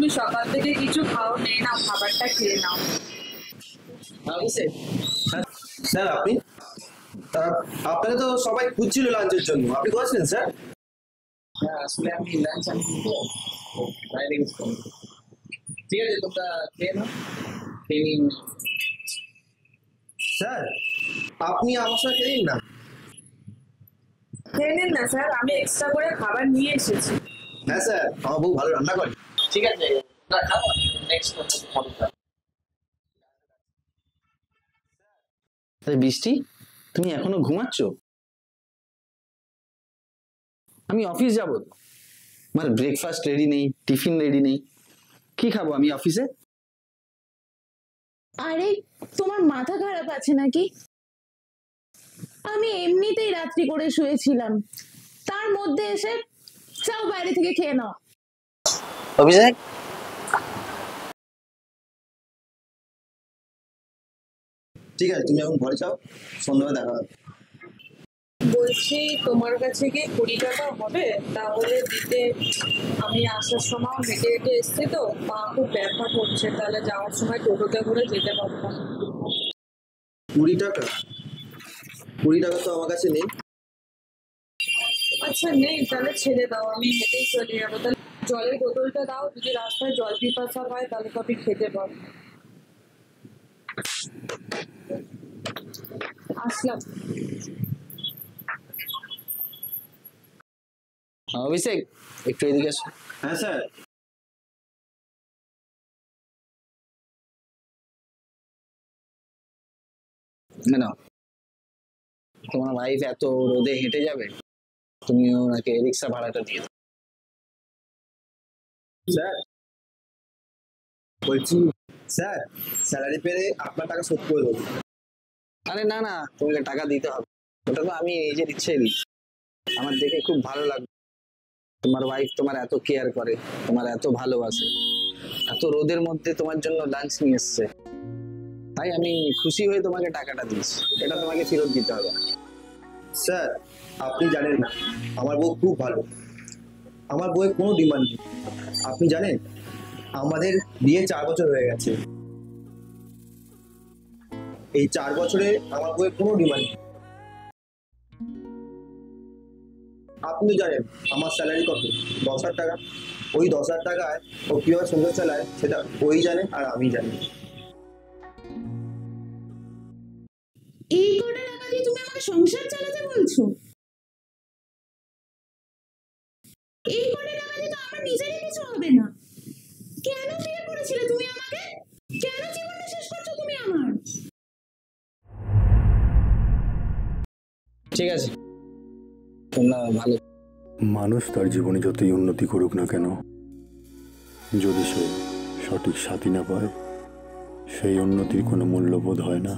তুমি সকাল থেকে কিছু খাও নেই, না খাবারটা খেয়ে নাও। স্যার আপনি আপনাকে তো সবাই খুঁজছিল লাঞ্চের জন্য, আপনি করেছিলেন স্যার? হ্যাঁ আসলে আমি লাঞ্চ আমি বাইরে গেছিলাম। ঠিক আছে তোমরা খেয়ে নাও, খেয়ে নিন। স্যার আপনি আমার সাথে খেয়ে নিন না। খেয়ে নিন না স্যার, আমি এক্সট্রা করে খাবার নিয়ে এসেছি। হ্যাঁ স্যার, আমার বউ ভালো রান্না করে। ঠিক আছে তোমরা খাও, নেক্সট ফলো। বৃষ্টি, তুমি এখনো ঘুমাচ্ছ? আমি অফিস যাব, আমার ব্রেকফাস্ট রেডি নেই, টিফিন রেডি নেই, কি খাবো আমি অফিসে? আরে তোমার মাথা খারাপ আছে নাকি? আমি এমনিতেই রাত্রি করে শুয়েছিলাম, তার মধ্যে এসে যাও বাইরে থেকে খেয়ে নাও। অভিষেক, ঠিক আছে তুমি এখন ঘরে যাও, সন্ধ্যাবেলা দেখা হবে। বলছি তোমার কাছে কি 20 টাকা হবে? তাহলে দিতে, আমি আসার সময় হেঁটে হেঁটে এসছি তো, পা খুব ব্যথা করছে, তাহলে যাওয়ার সময় টোটোতে করে যেতে পারতাম। 20 টাকা? 20 টাকা তো আমার কাছে নেই। আচ্ছা নেই, তাহলে ছেড়ে দাও, আমি হেঁটেই চলে যাবো। তাহলে জলের বোতলটা দাও, যদি রাস্তায় জল পিপাসা হয় তাহলে তো আমি খেতে পারবো। আসলাম। অভিষেক একটু এদিকে আসো। হ্যাঁ স্যার। না, তোমার ওয়াইফ এত রোদে হেঁটে যাবে, তুমি ওনাকে রিক্সা ভাড়াটা দিয়ে দাও। স্যার বলছি, স্যার স্যালারি পেলে আপনার টাকা শোধ করে দেবো। আরে না না, তোমাকে টাকা দিতে হবে, ওটা তো আমি নিজের ইচ্ছেই দিচ্ছি। আমার দেখে খুব ভালো লাগবে, তোমার ওয়াইফ তোমার এত কেয়ার করে, তোমার এত ভালোবাসে, এত রোদের মধ্যে তোমার জন্য লাঞ্চ নিয়ে এসছে, তাই আমি খুশি হয়ে তোমাকে টাকাটা দিচ্ছি, এটা তোমাকে ফেরত দিতে হবে। স্যার আপনি জানেন না, আমার বউ খুব ভালো, আমার বউয়ের কোনো ডিমান্ড নেই। আপনি জানেন আমাদের বিয়ে 4 বছর হয়ে গেছে, এই 4 বছরে আমার বউয়ের কোনো ডিমান্ড নেই। আপনি জানেন আমার স্যালারি কত? 10,000 টাকা। ওই 10,000 টাকায় ও কিভাবে সংসার চালায় সেটা ওই জানে আর আমি জানি। এই কটা টাকা দিয়ে তুমি আমাকে সংসার চালাতে বলছো? এই কটা টাকা দিয়ে তো আমার নিজেরই কিছু হবে না। কেন বিয়ে করেছিলে তুমি আমাকে? কেন জীবনটা শেষ করছো তুমি আমার? ঠিক আছে, তোমরা ভালো। মানুষ তার জীবনে যতই উন্নতি করুক না কেন, যদি সে সঠিক সাথী না পায়, সেই উন্নতির কোনো মূল্যবোধ হয় না।